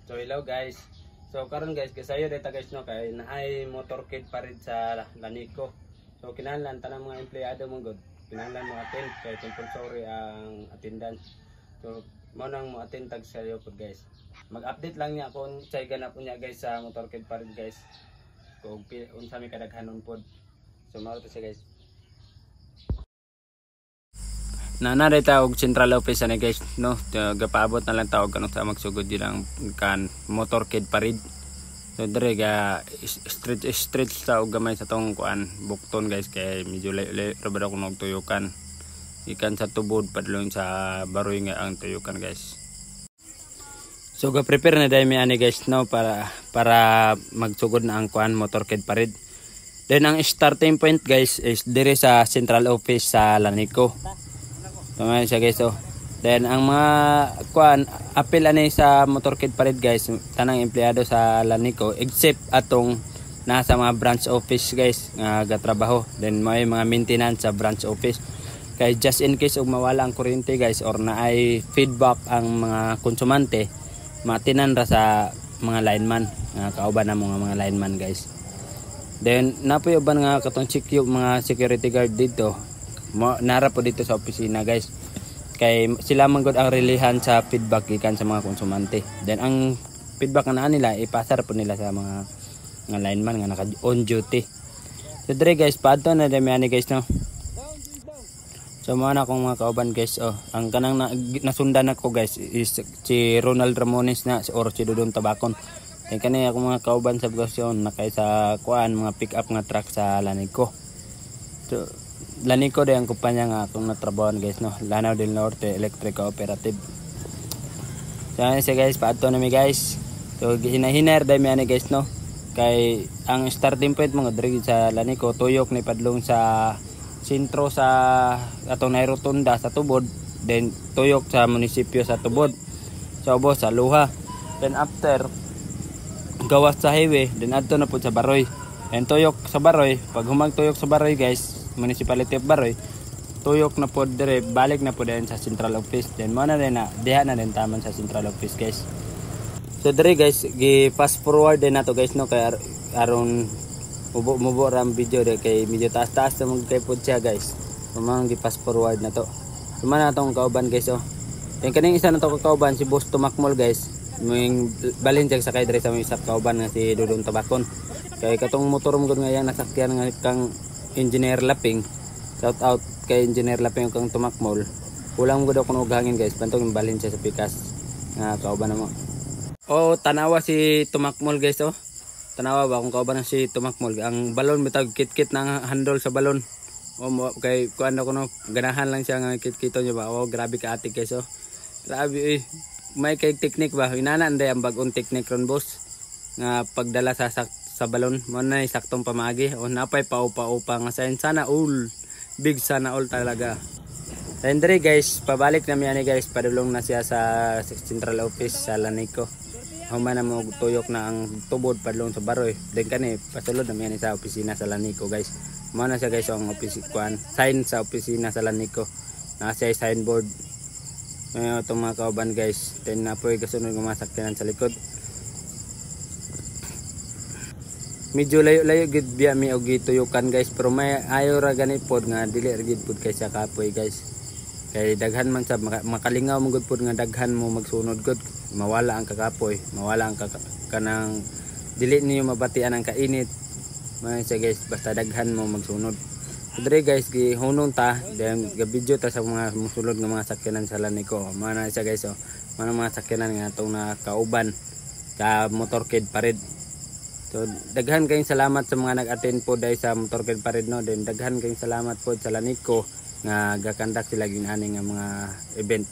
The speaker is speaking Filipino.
So hello guys. So karon guys, kasayo data guys no kay naay motorcade pa rin sa Lanico. So kinahanglan tanang mga empleyado mong good. Kinahanglan mo attend kay compulsory ang attendance. So mo nang mo attend tag sayo pod guys. Mag-update lang niya kung say ganap unya guys sa motorcade pa rin guys. Kung unsa mi kadaghanon pod. So mao to siya guys. Nana data og central office ani guys no, gapaabot na lang tawag kanang sa magsugod dilang kan motorcade parid. So dire ga street sa og gamay sa tong kuan bukton guys kay medyo layo ra ko nagtuyukan ikan sa tubod padlong sa baroy nga ang tuyukan guys. So ga prepare na dai mi ani guys no para magsugod na ang kuan motorcade parid. Then ang starting point guys is dire sa central office sa Lanico. Tama siya guys oh. Then ang mga kuan apil ani sa motorcade parid guys, tanang empleyado sa Lanico except atong nasa mga branch office guys nga gatrabaho. Then may mga maintenance sa branch office. Kay just in case og mawala ang kuryente guys or naay feedback ang mga konsumante, matinan ra sa mga lineman nga kauban na mga lineman guys. Then napoy uban nga katong check yung mga security guard dito. Nara po dito sa opisina guys kay sila man gud ang relihan sa feedback gikan sa mga konsumante. Then ang feedback na nila ipasar po nila sa mga lineman nga naka on duty. So dire guys padto na dami ani guys no. So mo na akong mga kauban guys oh. Ang kanang nasundan nako guys is si Ronald Ramones na or si Dudong Tabacon. Kay kanay akong mga kauban sa gasyon nakay sa kuan mga pick up nga truck sa Lanico. So Lanico day ang kumpanya nga akong natrabahoan guys no, Lanao del Norte Electric Cooperative. So ano siya guys, paadto na mi guys. So hinahinar day mi ani guys no. Kay ang starting point mga diri sa Lanico tuyok ni padlong sa sentro sa atong nairotunda sa tubod, then tuyok sa munisipyo sa tubod. So ubos sa luha. Then after gawas sa highway, then adto na pud sa Baroy. And tuyok sa Baroy, pag humagtuyok sa Baroy guys, Municipality of Baroy, tuyok na po dire balik na po din sa central office. Then mo na din na diha na din taman sa central office guys. So dire guys gi fast forward din nato guys no kay aron mubo ram video de kay medyo taas na mag kay pod siya guys. So man gi fast forward na to. So man natong kauban guys oh. Then kaning isa na to kauban si Boss Tumakmol guys. Ming balin sa kay dire sa may isa kauban nga si Dudong Tabacon. Kay katong motor mo gud nga yang nasakyan nga kang Engineer Laping, shout out kay Engineer Laping kang Tumakmol. Kulang gud ako og hangin guys, bantong imbalin siya sa pikas nga kauban mo. Oh, tanawa si Tumakmol guys oh. Tanawa ba kung kauban si Tumakmol. Ang balon bitag kit-kit nang handle sa balon. Oh, kay kuan ko no, ganahan lang siya nga kit-kito niya ba. Oh, grabe ka ate guys oh. Grabe may kay technique ba. Inana anday ang bag-ong technique ron boss. Nga pagdala sa balon mo na saktong pamagi o napay paupa-upa nga sana all big sana all talaga. Then dire guys pabalik na mi ani guys padulong na siya sa central office sa Lanico. Human na mo tuyok na ang tubod padulong sa Baroy. Then kani pasulod na mi ani sa opisina sa Lanico guys. Mo na siya guys ang office kuan sign sa opisina sa Lanico. Nasa signboard itong mga kauban guys. Then napoy kasunod ng mga sakyanan sa likod. Medyo layo gid biya mi og gituyukan guys pero may ayo ra gani pod nga dili ra gid pod kay sa kapoy guys. Kay daghan man sa makalingaw mo gud pod nga daghan mo magsunod gud mawala ang kakapoy, mawala ang kanang dili niyo mabatian ang kainit. May sa guys basta daghan mo magsunod. So dire guys gihunong ta then ga-video ta sa mga musulod nga mga sakyanan sa Lanico. Mana sa guys oh, mana mga sakyanan nga atong nakauban sa motorcade parid. So daghan kayong salamat sa mga nag-attend po dahil sa motorcade parid no. Then daghan kayong salamat po sa Lanico nga gakandak sila ginani nga mga event.